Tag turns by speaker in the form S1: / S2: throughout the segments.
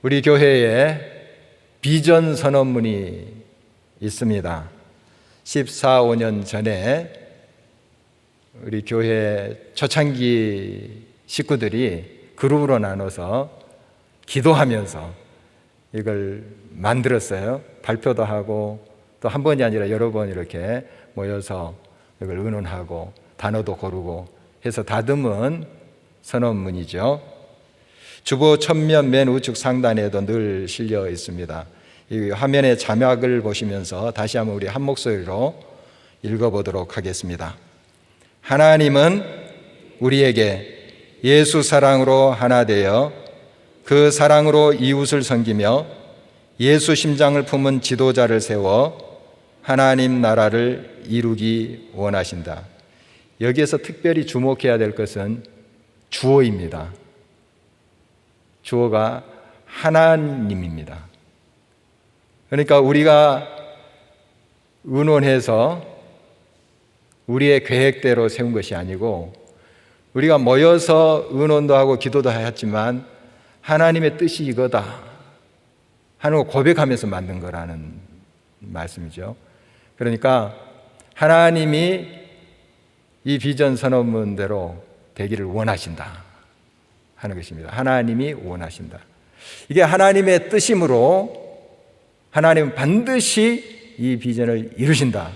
S1: 우리 교회에 비전 선언문이 있습니다. 14, 15년 전에 우리 교회 초창기 식구들이 그룹으로 나눠서 기도하면서 이걸 만들었어요. 발표도 하고 또 한 번이 아니라 여러 번 이렇게 모여서 이걸 의논하고 단어도 고르고 해서 다듬은 선언문이죠. 주보 천면 맨 우측 상단에도 늘 실려 있습니다. 이 화면의 자막을 보시면서 다시 한번 우리 한 목소리로 읽어보도록 하겠습니다. 하나님은 우리에게 예수 사랑으로 하나 되어 그 사랑으로 이웃을 섬기며 예수 심장을 품은 지도자를 세워 하나님 나라를 이루기 원하신다. 여기에서 특별히 주목해야 될 것은 주어입니다. 주어가 하나님입니다. 그러니까 우리가 의논해서 우리의 계획대로 세운 것이 아니고 우리가 모여서 의논도 하고 기도도 하였지만 하나님의 뜻이 이거다 하는 거 고백하면서 만든 거라는 말씀이죠. 그러니까 하나님이 이 비전 선언문대로 되기를 원하신다 하는 것입니다. 하나님이 원하신다. 이게 하나님의 뜻이므로 하나님은 반드시 이 비전을 이루신다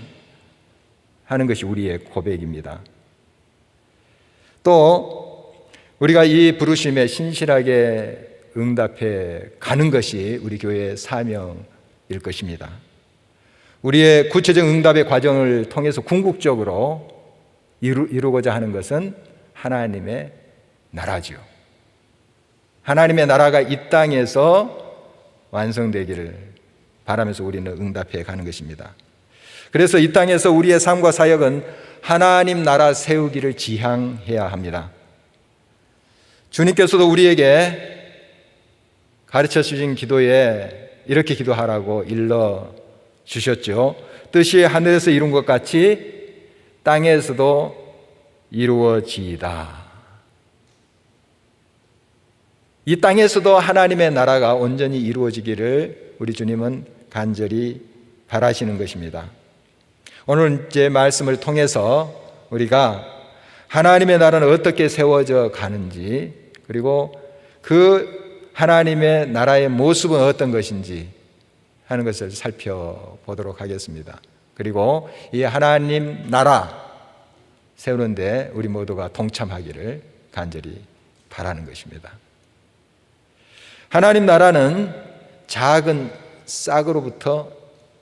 S1: 하는 것이 우리의 고백입니다. 또 우리가 이 부르심에 신실하게 응답해 가는 것이 우리 교회의 사명일 것입니다. 우리의 구체적 응답의 과정을 통해서 궁극적으로 이루고자 하는 것은 하나님의 나라지요. 하나님의 나라가 이 땅에서 완성되기를 바라면서 우리는 응답해 가는 것입니다. 그래서 이 땅에서 우리의 삶과 사역은 하나님 나라 세우기를 지향해야 합니다. 주님께서도 우리에게 가르쳐 주신 기도에 이렇게 기도하라고 일러 주셨죠. 뜻이 하늘에서 이룬 것 같이 땅에서도 이루어지이다. 이 땅에서도 하나님의 나라가 온전히 이루어지기를 우리 주님은 간절히 바라시는 것입니다. 오늘 제 말씀을 통해서 우리가 하나님의 나라는 어떻게 세워져 가는지, 그리고 그 하나님의 나라의 모습은 어떤 것인지 하는 것을 살펴보도록 하겠습니다. 그리고 이 하나님 나라 세우는데 우리 모두가 동참하기를 간절히 바라는 것입니다. 하나님 나라는 작은 싹으로부터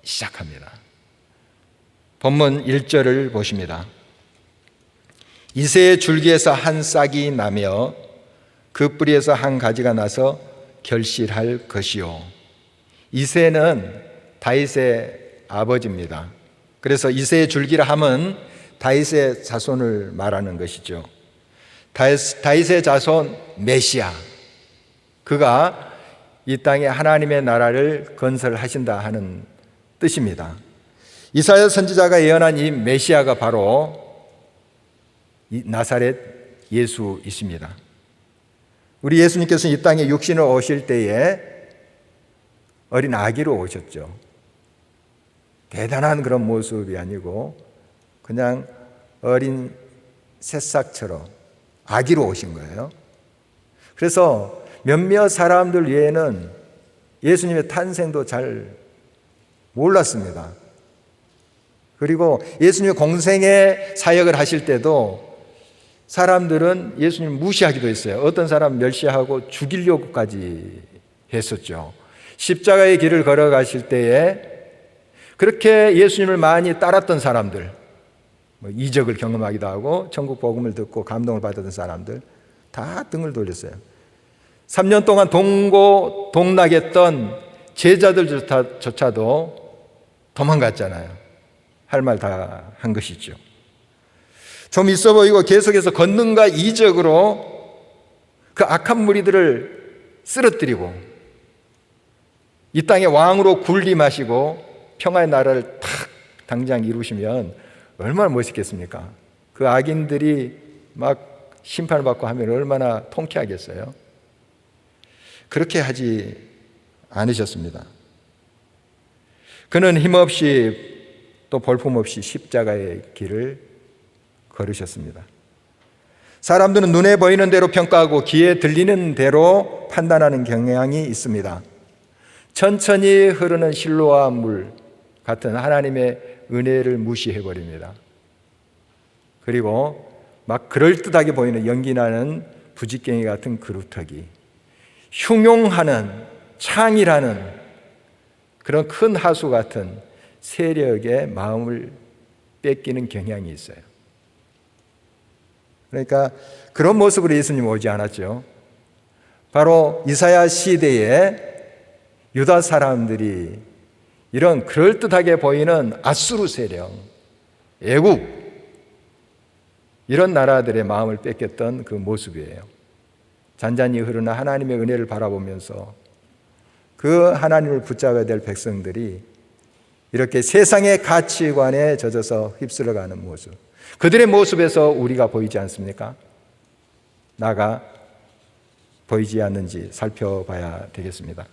S1: 시작합니다. 본문 1절을 보십니다. 이새의 줄기에서 한 싹이 나며 그 뿌리에서 한 가지가 나서 결실할 것이요. 이새는 다윗의 아버지입니다. 그래서 이새의 줄기라 함은 다윗의 자손을 말하는 것이죠. 다윗의 자손 메시아, 그가 이 땅에 하나님의 나라를 건설하신다 하는 뜻입니다. 이사야 선지자가 예언한 이 메시아가 바로 이 나사렛 예수이십니다. 우리 예수님께서는 이 땅에 육신을 오실 때에 어린 아기로 오셨죠. 대단한 그런 모습이 아니고 그냥 어린 새싹처럼 아기로 오신 거예요. 그래서 몇몇 사람들 외에는 예수님의 탄생도 잘 몰랐습니다. 그리고 예수님의 공생의 사역을 하실 때도 사람들은 예수님을 무시하기도 했어요. 어떤 사람 멸시하고 죽이려고까지 했었죠. 십자가의 길을 걸어가실 때에 그렇게 예수님을 많이 따랐던 사람들, 이적을 경험하기도 하고 천국 복음을 듣고 감동을 받았던 사람들 다 등을 돌렸어요. 3년 동안 동고동락했던 제자들조차도 도망갔잖아요. 할 말 다 한 것이죠. 좀 있어 보이고 계속해서 권능과 이적으로 그 악한 무리들을 쓰러뜨리고 이 땅의 왕으로 군림하시고 평화의 나라를 탁 당장 이루시면 얼마나 멋있겠습니까? 그 악인들이 막 심판을 받고 하면 얼마나 통쾌하겠어요? 그렇게 하지 않으셨습니다. 그는 힘없이 또 볼품없이 십자가의 길을 걸으셨습니다. 사람들은 눈에 보이는 대로 평가하고 귀에 들리는 대로 판단하는 경향이 있습니다. 천천히 흐르는 실로와 물 같은 하나님의 은혜를 무시해버립니다. 그리고 막 그럴듯하게 보이는 연기 나는 부지깽이 같은 그루터기, 흉용하는 창이라는 그런 큰 하수 같은 세력의 마음을 뺏기는 경향이 있어요. 그러니까 그런 모습으로 예수님 오지 않았죠. 바로 이사야 시대에 유다 사람들이 이런 그럴듯하게 보이는 아수르 세력, 애국, 이런 나라들의 마음을 뺏겼던 그 모습이에요. 잔잔히 흐르는 하나님의 은혜를 바라보면서 그 하나님을 붙잡아야 될 백성들이 이렇게 세상의 가치관에 젖어서 휩쓸어가는 모습, 그들의 모습에서 우리가 보이지 않습니까? 나가 보이지 않는지 살펴봐야 되겠습니다.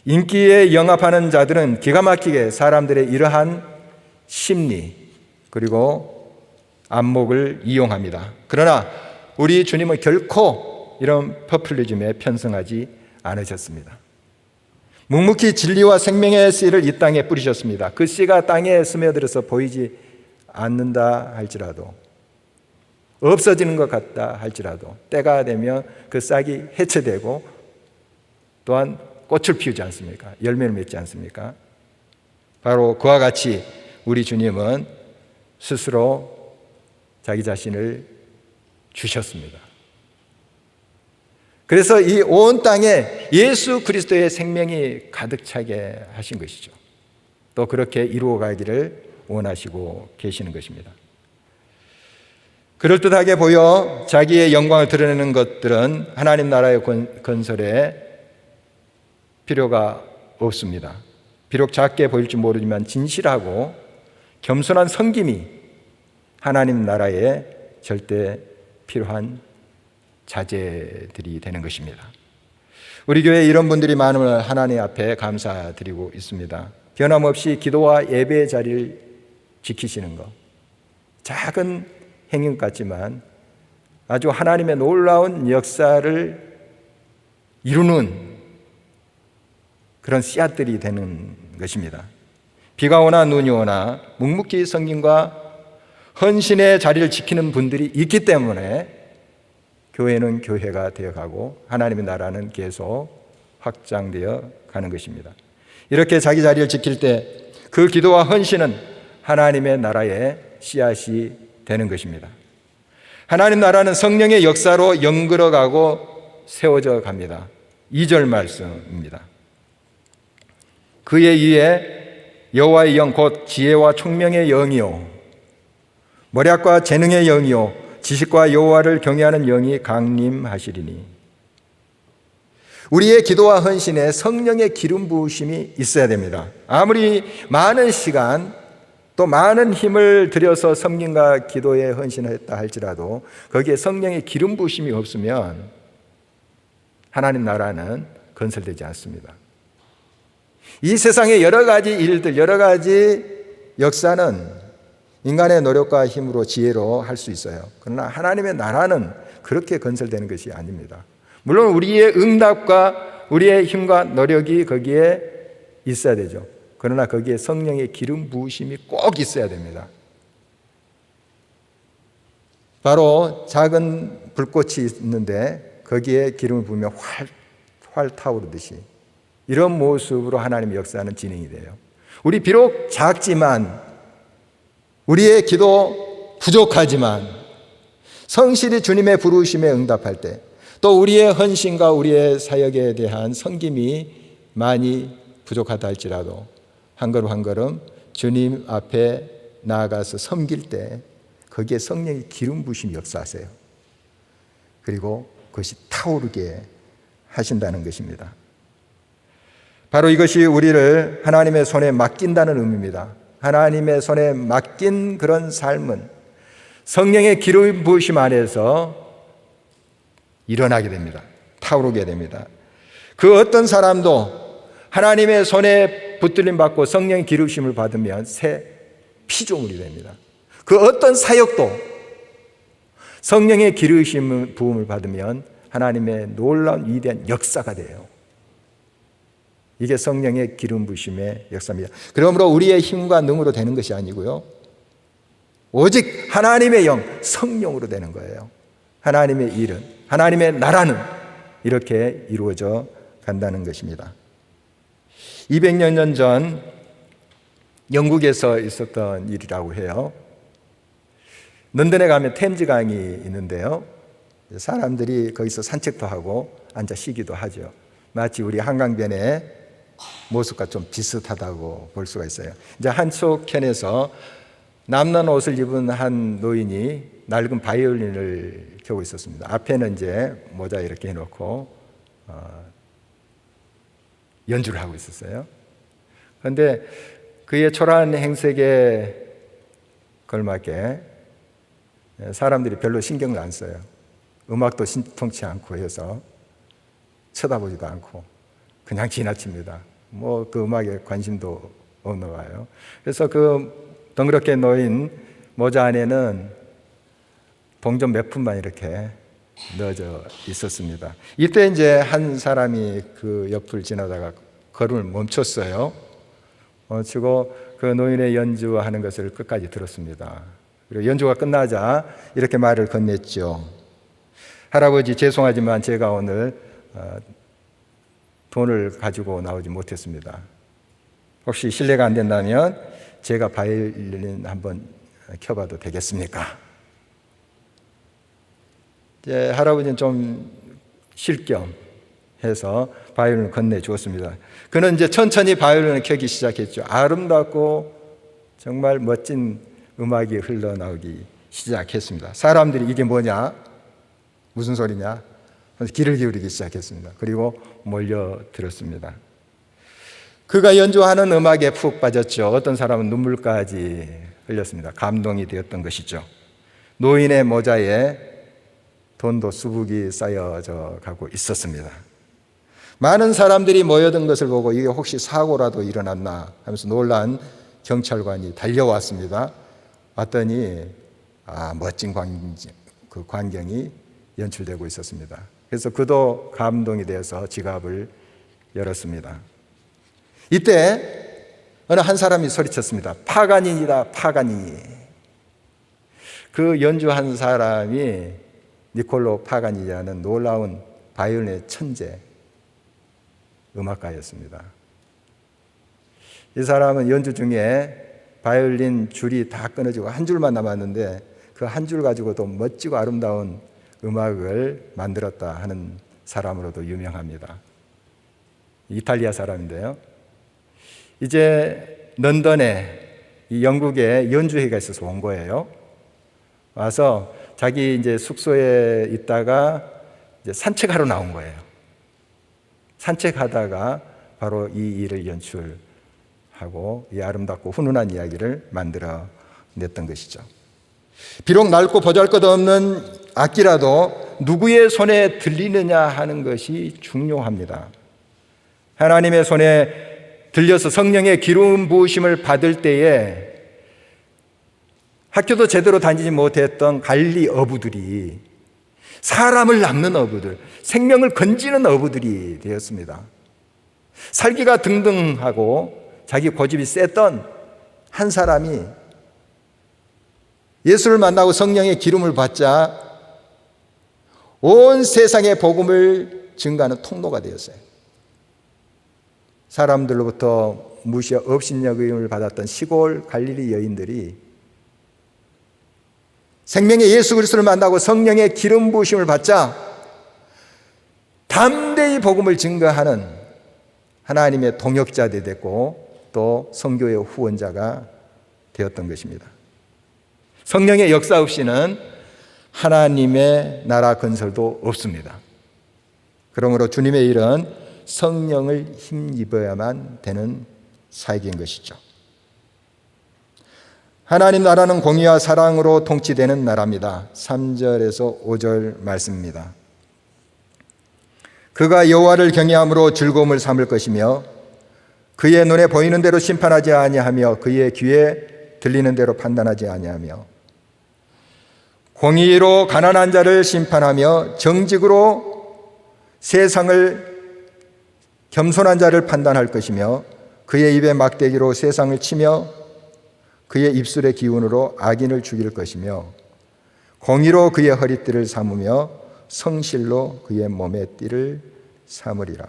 S1: 인기에 영합하는 자들은 기가 막히게 사람들의 이러한 심리 그리고 안목을 이용합니다. 그러나 우리 주님은 결코 이런 퍼플리즘에 편승하지 않으셨습니다. 묵묵히 진리와 생명의 씨를 이 땅에 뿌리셨습니다. 그 씨가 땅에 스며들어서 보이지 않는다 할지라도, 없어지는 것 같다 할지라도 때가 되면 그 싹이 해체되고 또한 꽃을 피우지 않습니까? 열매를 맺지 않습니까? 바로 그와 같이 우리 주님은 스스로 자기 자신을 주셨습니다. 그래서 이 온 땅에 예수 그리스도의 생명이 가득 차게 하신 것이죠. 또 그렇게 이루어 가기를 원하시고 계시는 것입니다. 그럴듯하게 보여 자기의 영광을 드러내는 것들은 하나님 나라의 건설에 필요가 없습니다. 비록 작게 보일지 모르지만 진실하고 겸손한 섬김이 하나님 나라에 절대 필요한 자제들이 되는 것입니다. 우리 교회에 이런 분들이 많음을 하나님 앞에 감사드리고 있습니다. 변함없이 기도와 예배의 자리를 지키시는 것, 작은 행위 같지만 아주 하나님의 놀라운 역사를 이루는 그런 씨앗들이 되는 것입니다. 비가 오나 눈이 오나 묵묵히 성김과 헌신의 자리를 지키는 분들이 있기 때문에 교회는 교회가 되어가고 하나님의 나라는 계속 확장되어 가는 것입니다. 이렇게 자기 자리를 지킬 때 그 기도와 헌신은 하나님의 나라의 씨앗이 되는 것입니다. 하나님 나라는 성령의 역사로 연결어가고 세워져 갑니다. 2절 말씀입니다. 그의 위에 여호와의 영 곧 지혜와 총명의 영이요 머리학과 재능의 영이요 지식과 여호와를 경외하는 영이 강림하시리니. 우리의 기도와 헌신에 성령의 기름 부으심이 있어야 됩니다. 아무리 많은 시간 또 많은 힘을 들여서 섬김과 기도에 헌신했다 할지라도 거기에 성령의 기름 부으심이 없으면 하나님 나라는 건설되지 않습니다. 이 세상의 여러 가지 일들, 여러 가지 역사는 인간의 노력과 힘으로 지혜로 할 수 있어요. 그러나 하나님의 나라는 그렇게 건설되는 것이 아닙니다. 물론 우리의 응답과 우리의 힘과 노력이 거기에 있어야 되죠. 그러나 거기에 성령의 기름 부으심이 꼭 있어야 됩니다. 바로 작은 불꽃이 있는데 거기에 기름을 부으면 활 타오르듯이 이런 모습으로 하나님의 역사는 진행이 돼요. 우리 비록 작지만 우리의 기도 부족하지만 성실히 주님의 부르심에 응답할 때 또 우리의 헌신과 우리의 사역에 대한 섬김이 많이 부족하다 할지라도 한 걸음 한 걸음 주님 앞에 나아가서 섬길 때 거기에 성령의 기름 부으심이 역사하세요. 그리고 그것이 타오르게 하신다는 것입니다. 바로 이것이 우리를 하나님의 손에 맡긴다는 의미입니다. 하나님의 손에 맡긴 그런 삶은 성령의 기름 부으심 안에서 일어나게 됩니다. 타오르게 됩니다. 그 어떤 사람도 하나님의 손에 붙들림 받고 성령의 기름심을 받으면 새 피조물이 됩니다. 그 어떤 사역도 성령의 기름 부음을 받으면 하나님의 놀라운 위대한 역사가 돼요. 이게 성령의 기름 부으심의 역사입니다. 그러므로 우리의 힘과 능으로 되는 것이 아니고요, 오직 하나님의 영, 성령으로 되는 거예요. 하나님의 일은, 하나님의 나라는 이렇게 이루어져 간다는 것입니다. 200년 전 영국에서 있었던 일이라고 해요. 런던에 가면 템즈강이 있는데요, 사람들이 거기서 산책도 하고 앉아 쉬기도 하죠. 마치 우리 한강변의 모습과 좀 비슷하다고 볼 수가 있어요. 이제 한쪽편에서 남는 옷을 입은 한 노인이 낡은 바이올린을 켜고 있었습니다. 앞에는 이제 모자 이렇게 해놓고 연주를 하고 있었어요. 그런데 그의 초라한 행색에 걸맞게 사람들이 별로 신경을 안 써요. 음악도 신통치 않고 해서 쳐다보지도 않고 그냥 지나칩니다. 뭐 그 음악에 관심도 없나 봐요. 그래서 그 덩그렇게 놓인 모자 안에는 동전 몇 푼만 이렇게 넣어져 있었습니다. 이때 이제 한 사람이 그 옆을 지나다가 걸음을 멈췄어요. 멈추고 그 노인의 연주하는 것을 끝까지 들었습니다. 그리고 연주가 끝나자 이렇게 말을 건넸죠. 할아버지, 죄송하지만 제가 오늘 돈을 가지고 나오지 못했습니다. 혹시 실례가 안 된다면 제가 바이올린 한번 켜봐도 되겠습니까? 이제 할아버지는 좀 쉴 겸 해서 바이올린을 건네주었습니다. 그는 이제 천천히 바이올린을 켜기 시작했죠. 아름답고 정말 멋진 음악이 흘러나오기 시작했습니다. 사람들이 이게 뭐냐? 무슨 소리냐? 귀를 기울이기 시작했습니다. 그리고 몰려들었습니다. 그가 연주하는 음악에 푹 빠졌죠. 어떤 사람은 눈물까지 흘렸습니다. 감동이 되었던 것이죠. 노인의 모자에 돈도 수북이 쌓여져 가고 있었습니다. 많은 사람들이 모여든 것을 보고 이게 혹시 사고라도 일어났나 하면서 놀란 경찰관이 달려왔습니다. 왔더니 멋진 광경이 연출되고 있었습니다. 그래서 그도 감동이 되어서 지갑을 열었습니다. 이때 어느 한 사람이 소리쳤습니다. 파가닌이다, 파가니니. 그 연주한 사람이 니콜로 파가니라는 놀라운 바이올린의 천재 음악가였습니다. 이 사람은 연주 중에 바이올린 줄이 다 끊어지고 한 줄만 남았는데 그 한 줄 가지고도 멋지고 아름다운 음악을 만들었다 하는 사람으로도 유명합니다. 이탈리아 사람인데요. 이제 런던에 이 영국에 연주회가 있어서 온 거예요. 와서 자기 이제 숙소에 있다가 이제 산책하러 나온 거예요. 산책하다가 바로 이 일을 연출하고 이 아름답고 훈훈한 이야기를 만들어 냈던 것이죠. 비록 낡고 보잘것없는 악기라도 누구의 손에 들리느냐 하는 것이 중요합니다. 하나님의 손에 들려서 성령의 기름 부으심을 받을 때에 학교도 제대로 다니지 못했던 갈릴리 어부들이 사람을 낚는 어부들, 생명을 건지는 어부들이 되었습니다. 살기가 등등하고 자기 고집이 셌던 한 사람이 예수를 만나고 성령의 기름을 받자 온 세상의 복음을 증가하는 통로가 되었어요. 사람들로부터 무시 업신여김을 받았던 시골 갈릴리 여인들이 생명의 예수 그리스도를 만나고 성령의 기름 부으심을 받자 담대히 복음을 증거하는 하나님의 동역자들이 됐고 또 선교의 후원자가 되었던 것입니다. 성령의 역사 없이는 하나님의 나라 건설도 없습니다. 그러므로 주님의 일은 성령을 힘입어야만 되는 사역인 것이죠. 하나님 나라는 공의와 사랑으로 통치되는 나라입니다. 3절에서 5절 말씀입니다. 그가 여호와를 경외함으로 즐거움을 삼을 것이며 그의 눈에 보이는 대로 심판하지 아니하며 그의 귀에 들리는 대로 판단하지 아니하며 공의로 가난한 자를 심판하며 정직으로 세상을 겸손한 자를 판단할 것이며 그의 입에 막대기로 세상을 치며 그의 입술의 기운으로 악인을 죽일 것이며 공의로 그의 허리띠를 삼으며 성실로 그의 몸의 띠를 삼으리라.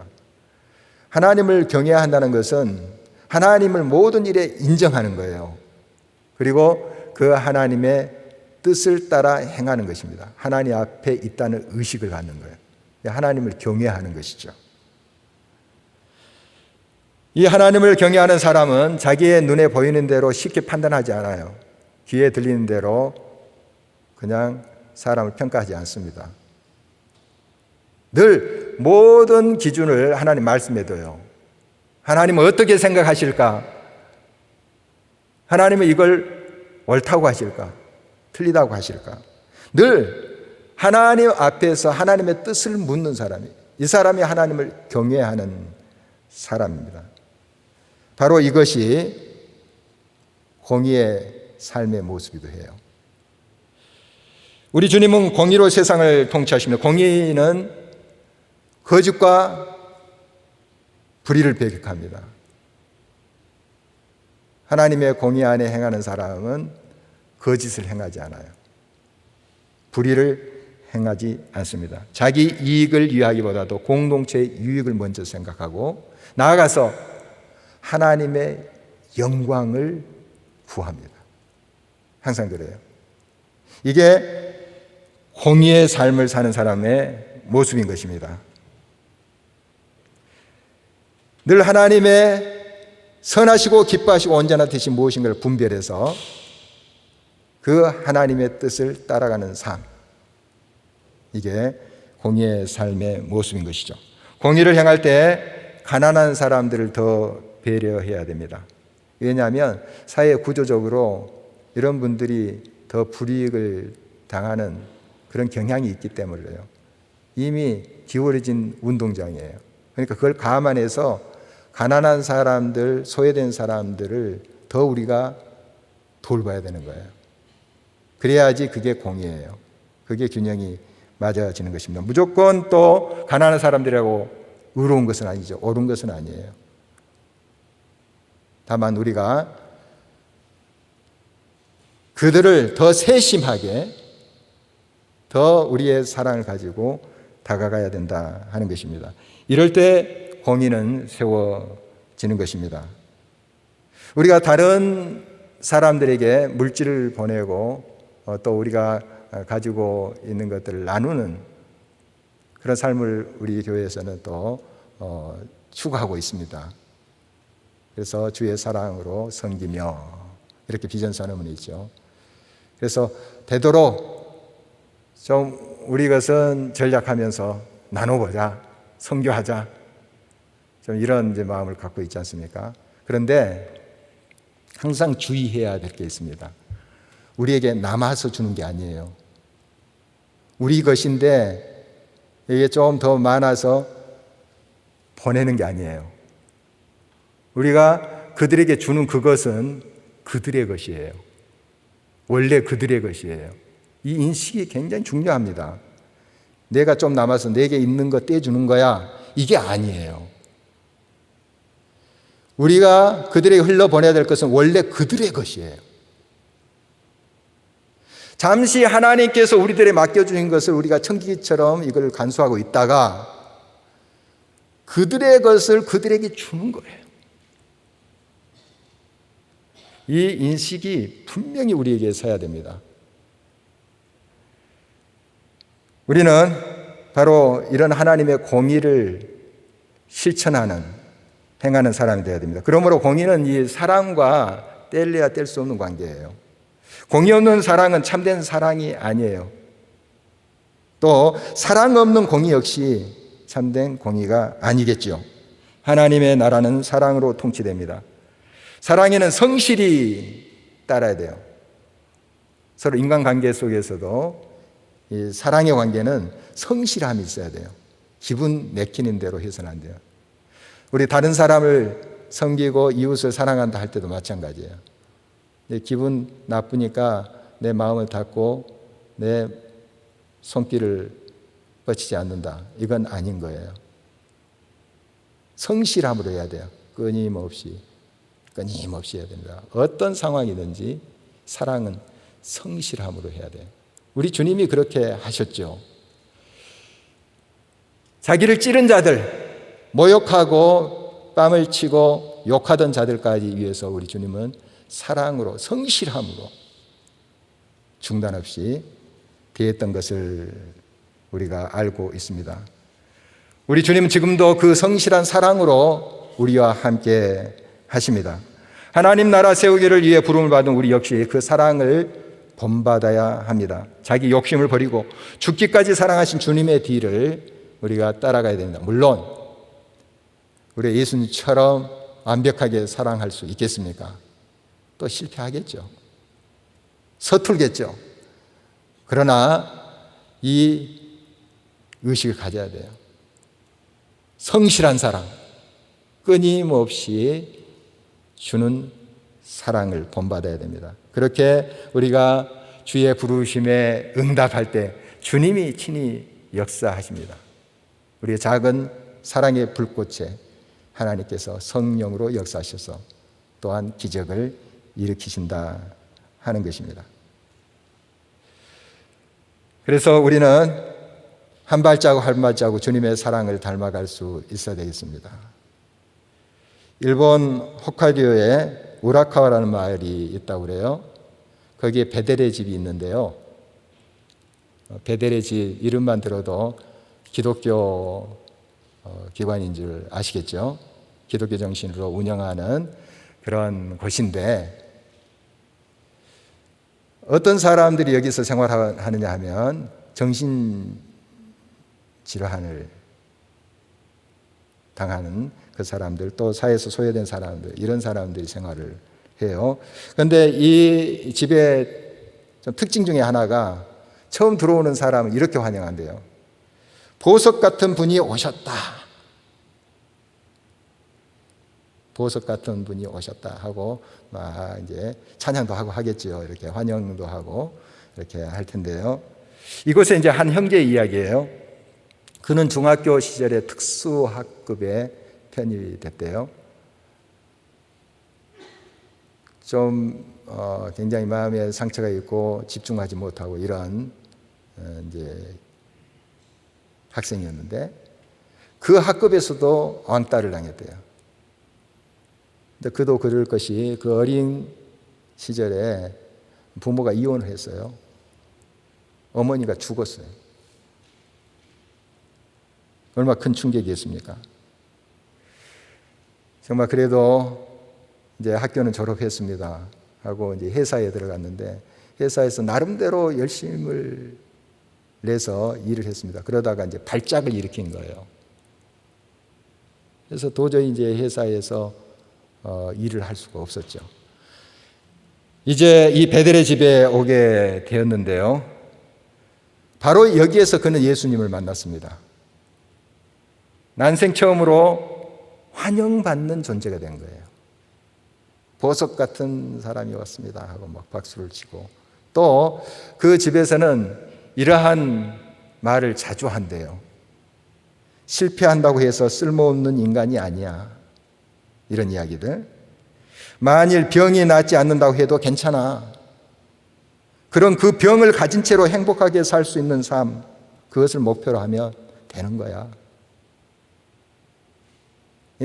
S1: 하나님을 경외한다는 것은 하나님을 모든 일에 인정하는 거예요. 그리고 그 하나님의 뜻을 따라 행하는 것입니다. 하나님 앞에 있다는 의식을 갖는 거예요. 하나님을 경외하는 것이죠. 이 하나님을 경외하는 사람은 자기의 눈에 보이는 대로 쉽게 판단하지 않아요. 귀에 들리는 대로 그냥 사람을 평가하지 않습니다. 늘 모든 기준을 하나님 말씀에 둬요. 하나님은 어떻게 생각하실까? 하나님은 이걸 옳다고 하실까? 틀리다고 하실까? 늘 하나님 앞에서 하나님의 뜻을 묻는 사람이, 이 사람이 하나님을 경외하는 사람입니다. 바로 이것이 공의의 삶의 모습이기도 해요. 우리 주님은 공의로 세상을 통치하십니다. 공의는 거짓과 불의를 배격합니다. 하나님의 공의 안에 행하는 사람은 거짓을 행하지 않아요. 불의를 행하지 않습니다. 자기 이익을 위하기보다도 공동체의 유익을 먼저 생각하고 나아가서 하나님의 영광을 구합니다. 항상 그래요. 이게 공의의 삶을 사는 사람의 모습인 것입니다. 늘 하나님의 선하시고 기뻐하시고 온전한 뜻이 무엇인가를 분별해서 그 하나님의 뜻을 따라가는 삶, 이게 공의의 삶의 모습인 것이죠. 공의를 행할 때 가난한 사람들을 더 배려해야 됩니다. 왜냐하면 사회 구조적으로 이런 분들이 더 불이익을 당하는 그런 경향이 있기 때문이에요. 이미 기울어진 운동장이에요. 그러니까 그걸 감안해서 가난한 사람들, 소외된 사람들을 더 우리가 돌봐야 되는 거예요. 그래야지 그게 공의예요. 그게 균형이 맞아지는 것입니다. 무조건 또 가난한 사람들이라고 의로운 것은 아니죠. 옳은 것은 아니에요. 다만 우리가 그들을 더 세심하게, 더 우리의 사랑을 가지고 다가가야 된다 하는 것입니다. 이럴 때 공의는 세워지는 것입니다. 우리가 다른 사람들에게 물질을 보내고 또 우리가 가지고 있는 것들을 나누는 그런 삶을 우리 교회에서는 또 추구하고 있습니다. 그래서 주의 사랑으로 섬기며 이렇게 비전 선언문이 있죠. 그래서 되도록 좀 우리 것은 전략하면서 나눠보자, 선교하자, 좀 이런 이제 마음을 갖고 있지 않습니까? 그런데 항상 주의해야 될 게 있습니다. 우리에게 남아서 주는 게 아니에요. 우리 것인데 이게 좀 더 많아서 보내는 게 아니에요. 우리가 그들에게 주는 그것은 그들의 것이에요. 원래 그들의 것이에요. 이 인식이 굉장히 중요합니다. 내가 좀 남아서 내게 있는 거 떼주는 거야, 이게 아니에요. 우리가 그들에게 흘려보내야 될 것은 원래 그들의 것이에요. 잠시 하나님께서 우리들에게 맡겨주신 것을 우리가 청기기처럼 이걸 간수하고 있다가 그들의 것을 그들에게 주는 거예요. 이 인식이 분명히 우리에게 서야 됩니다. 우리는 바로 이런 하나님의 공의를 실천하는, 행하는 사람이 되어야 됩니다. 그러므로 공의는 이 사랑과 뗄래야 뗄 수 없는 관계예요. 공의 없는 사랑은 참된 사랑이 아니에요. 또 사랑 없는 공의 역시 참된 공의가 아니겠죠. 하나님의 나라는 사랑으로 통치됩니다. 사랑에는 성실이 따라야 돼요. 서로 인간관계 속에서도 이 사랑의 관계는 성실함이 있어야 돼요. 기분 내키는 대로 해서는 안 돼요. 우리 다른 사람을 섬기고 이웃을 사랑한다 할 때도 마찬가지예요. 기분 나쁘니까 내 마음을 닫고 내 손길을 뻗치지 않는다. 이건 아닌 거예요. 성실함으로 해야 돼요. 끊임없이 해야 됩니다. 어떤 상황이든지 사랑은 성실함으로 해야 돼요. 우리 주님이 그렇게 하셨죠. 자기를 찌른 자들, 모욕하고 뺨을 치고 욕하던 자들까지 위해서 우리 주님은 사랑으로, 성실함으로 중단 없이 대했던 것을 우리가 알고 있습니다. 우리 주님은 지금도 그 성실한 사랑으로 우리와 함께 하십니다. 하나님 나라 세우기를 위해 부름을 받은 우리 역시 그 사랑을 본받아야 합니다. 자기 욕심을 버리고 죽기까지 사랑하신 주님의 뒤를 우리가 따라가야 됩니다. 물론 우리 예수님처럼 완벽하게 사랑할 수 있겠습니까? 또 실패하겠죠. 서툴겠죠. 그러나 이 의식을 가져야 돼요. 성실한 사랑, 끊임없이 주는 사랑을 본받아야 됩니다. 그렇게 우리가 주의 부르심에 응답할 때 주님이 친히 역사하십니다. 우리의 작은 사랑의 불꽃에 하나님께서 성령으로 역사하셔서 또한 기적을 일으키신다 하는 것입니다. 그래서 우리는 한 발자국 한 발자국 주님의 사랑을 닮아갈 수 있어야 되겠습니다. 일본 홋카이도에 우라카와라는 마을이 있다고 그래요. 거기에 베델의 집이 있는데요. 베델의 집 이름만 들어도 기독교 기관인 줄 아시겠죠? 기독교 정신으로 운영하는 그런 곳인데 어떤 사람들이 여기서 생활하느냐 하면 정신질환을 당하는 그 사람들, 또 사회에서 소외된 사람들, 이런 사람들이 생활을 해요. 그런데 이 집의 좀 특징 중에 하나가 처음 들어오는 사람은 이렇게 환영한대요. 보석 같은 분이 오셨다. 보석 같은 분이 오셨다 하고 막 이제 찬양도 하고 하겠죠. 이렇게 환영도 하고 이렇게 할 텐데요. 이곳에 이제 한 형제의 이야기예요. 그는 중학교 시절에 특수학급에 편입이 됐대요. 좀 굉장히 마음에 상처가 있고 집중하지 못하고 이런 이제 학생이었는데 그 학급에서도 왕따를 당했대요. 근데 그도 그럴 것이 그 어린 시절에 부모가 이혼을 했어요. 어머니가 죽었어요. 얼마나 큰 충격이었습니까? 정말 그래도 이제 학교는 졸업했습니다 하고 이제 회사에 들어갔는데 회사에서 나름대로 열심을 내서 일을 했습니다. 그러다가 이제 발작을 일으킨 거예요. 그래서 도저히 이제 회사에서 일을 할 수가 없었죠. 이제 이 베델의 집에 오게 되었는데요. 바로 여기에서 그는 예수님을 만났습니다. 난생 처음으로 환영받는 존재가 된 거예요. 보석 같은 사람이 왔습니다 하고 막 박수를 치고 또 그 집에서는 이러한 말을 자주 한대요. 실패한다고 해서 쓸모없는 인간이 아니야. 이런 이야기들. 만일 병이 낫지 않는다고 해도 괜찮아. 그런 그 병을 가진 채로 행복하게 살 수 있는 삶, 그것을 목표로 하면 되는 거야.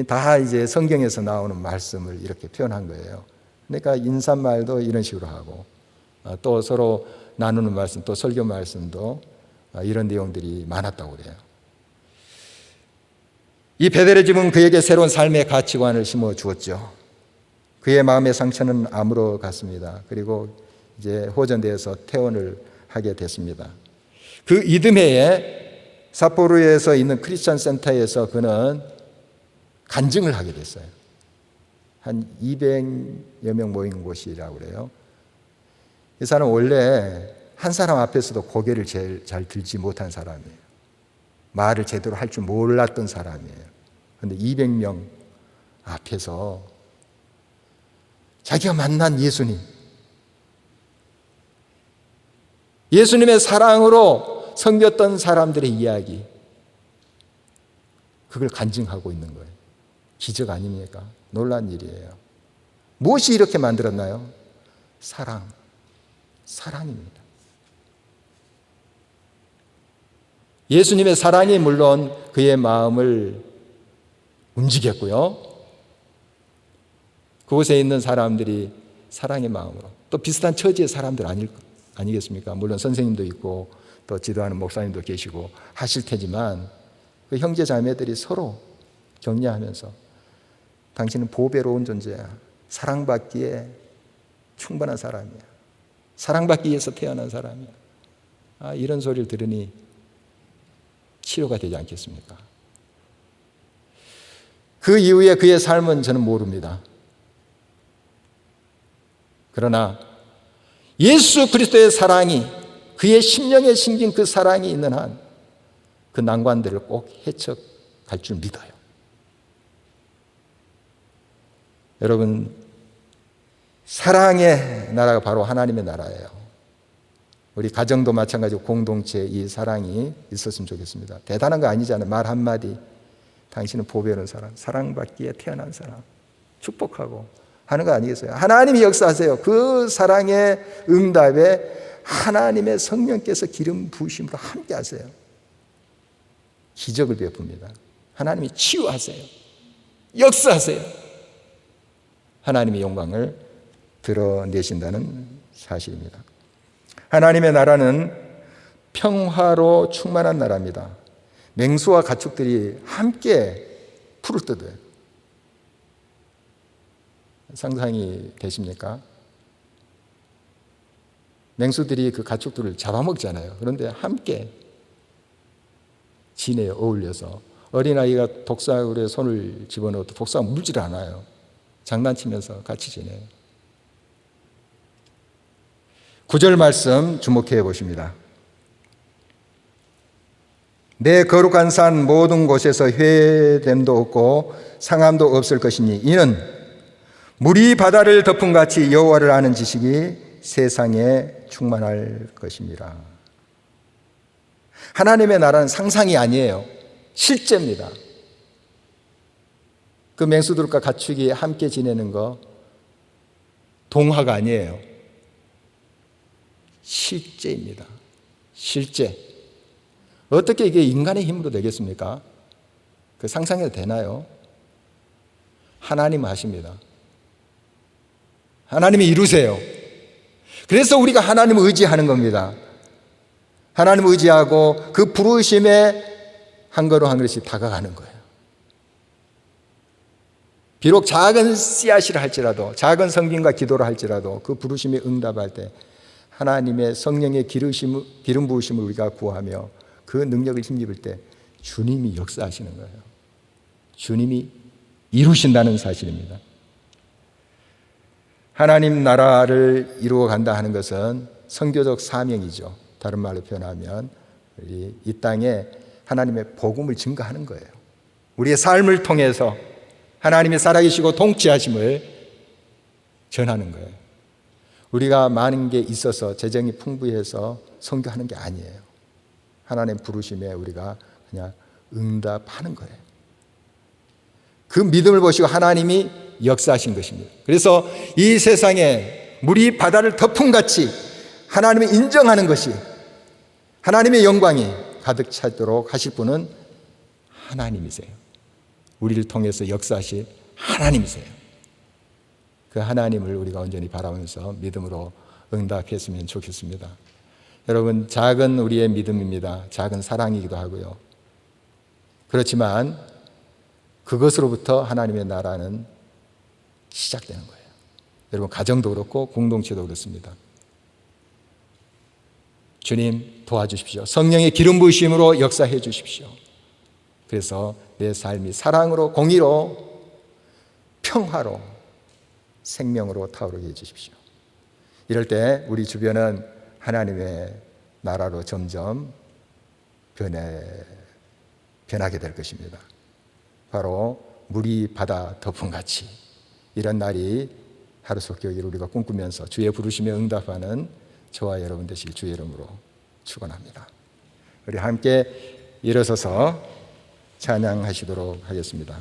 S1: 다 이제 성경에서 나오는 말씀을 이렇게 표현한 거예요. 그러니까 인사말도 이런 식으로 하고 또 서로 나누는 말씀, 또 설교 말씀도 이런 내용들이 많았다고 그래요. 이 베델의 집은 그에게 새로운 삶의 가치관을 심어 주었죠. 그의 마음의 상처는 암으로 갔습니다. 그리고 이제 호전되어서 퇴원을 하게 됐습니다. 그 이듬해에 삿포로에서 있는 크리스천 센터에서 그는 간증을 하게 됐어요. 한 200여 명 모인 곳이라고 그래요. 이 사람은 원래 한 사람 앞에서도 고개를 제일 잘 들지 못한 사람이에요. 말을 제대로 할 줄 몰랐던 사람이에요. 그런데 200명 앞에서 자기가 만난 예수님의 사랑으로 섬겼던 사람들의 이야기, 그걸 간증하고 있는 거예요. 기적 아닙니까? 놀라운 일이에요. 무엇이 이렇게 만들었나요? 사랑입니다. 예수님의 사랑이 물론 그의 마음을 움직였고요. 그곳에 있는 사람들이 사랑의 마음으로, 또 비슷한 처지의 사람들 아니겠습니까? 물론 선생님도 있고 또 지도하는 목사님도 계시고 하실 테지만 그 형제 자매들이 서로 격려하면서 당신은 보배로운 존재야. 사랑받기에 충분한 사람이야. 사랑받기 위해서 태어난 사람이야. 이런 소리를 들으니 치료가 되지 않겠습니까? 그 이후에 그의 삶은 저는 모릅니다. 그러나 예수 그리스도의 사랑이, 그의 심령에 심긴 그 사랑이 있는 한 그 난관들을 꼭 헤쳐갈 줄 믿어요. 여러분, 사랑의 나라가 바로 하나님의 나라예요. 우리 가정도 마찬가지고 공동체에 이 사랑이 있었으면 좋겠습니다. 대단한 거 아니잖아요. 말 한마디. 당신은 보배로운 사람, 사랑받기에 태어난 사람, 축복하고 하는 거 아니겠어요? 하나님이 역사하세요. 그 사랑의 응답에 하나님의 성령께서 기름 부으심으로 함께 하세요. 기적을 베풉니다. 하나님이 치유하세요. 역사하세요. 하나님의 영광을 드러내신다는 사실입니다. 하나님의 나라는 평화로 충만한 나라입니다. 맹수와 가축들이 함께 풀을 뜯어요. 상상이 되십니까? 맹수들이 그 가축들을 잡아먹잖아요. 그런데 함께 지내요. 어울려서. 어린아이가 독사굴에 손을 집어넣어도 독사가 물질 않아요. 장난치면서 같이 지내요. 9절 말씀 주목해 보십니다. 내 거룩한 산 모든 곳에서 회됨도 없고 상함도 없을 것이니 이는 물이 바다를 덮은 같이 여호와를 아는 지식이 세상에 충만할 것입니다. 하나님의 나라는 상상이 아니에요. 실제입니다. 그 맹수들과 가축이 함께 지내는 거 동화가 아니에요. 실제입니다. 실제. 어떻게 이게 인간의 힘으로 되겠습니까? 그 상상해도 되나요? 하나님은 하십니다. 하나님이 이루세요. 그래서 우리가 하나님을 의지하는 겁니다. 하나님을 의지하고 그 부르심에 한 걸음 한 걸음씩 다가가는 거예요. 비록 작은 씨앗이라 할지라도, 작은 성김과 기도를 할지라도 그 부르심에 응답할 때 하나님의 성령의 기름 부으심을 우리가 구하며 그 능력을 힘입을 때 주님이 역사하시는 거예요. 주님이 이루신다는 사실입니다. 하나님 나라를 이루어 간다 하는 것은 선교적 사명이죠. 다른 말로 표현하면 이 땅에 하나님의 복음을 증거하는 거예요. 우리의 삶을 통해서 하나님의 살아계시고 통치하심을 전하는 거예요. 우리가 많은 게 있어서 재정이 풍부해서 선교하는 게 아니에요. 하나님 부르심에 우리가 그냥 응답하는 거예요. 그 믿음을 보시고 하나님이 역사하신 것입니다. 그래서 이 세상에 물이 바다를 덮은 같이 하나님을 인정하는 것이, 하나님의 영광이 가득 차도록 하실 분은 하나님이세요. 우리를 통해서 역사하실 하나님이세요. 그 하나님을 우리가 온전히 바라보면서 믿음으로 응답했으면 좋겠습니다. 여러분, 작은 우리의 믿음입니다. 작은 사랑이기도 하고요. 그렇지만 그것으로부터 하나님의 나라는 시작되는 거예요. 여러분, 가정도 그렇고 공동체도 그렇습니다. 주님 도와주십시오. 성령의 기름 부으심으로 역사해 주십시오. 그래서 내 삶이 사랑으로, 공의로, 평화로, 생명으로 타오르게 해주십시오. 이럴 때 우리 주변은 하나님의 나라로 점점 변해 변하게 될 것입니다. 바로 물이 바다 덮음같이 이런 날이 하루속격을 우리가 꿈꾸면서 주의 부르심에 응답하는 저와 여러분 되시길 주의 이름으로 축원합니다. 우리 함께 일어서서 찬양하시도록 하겠습니다.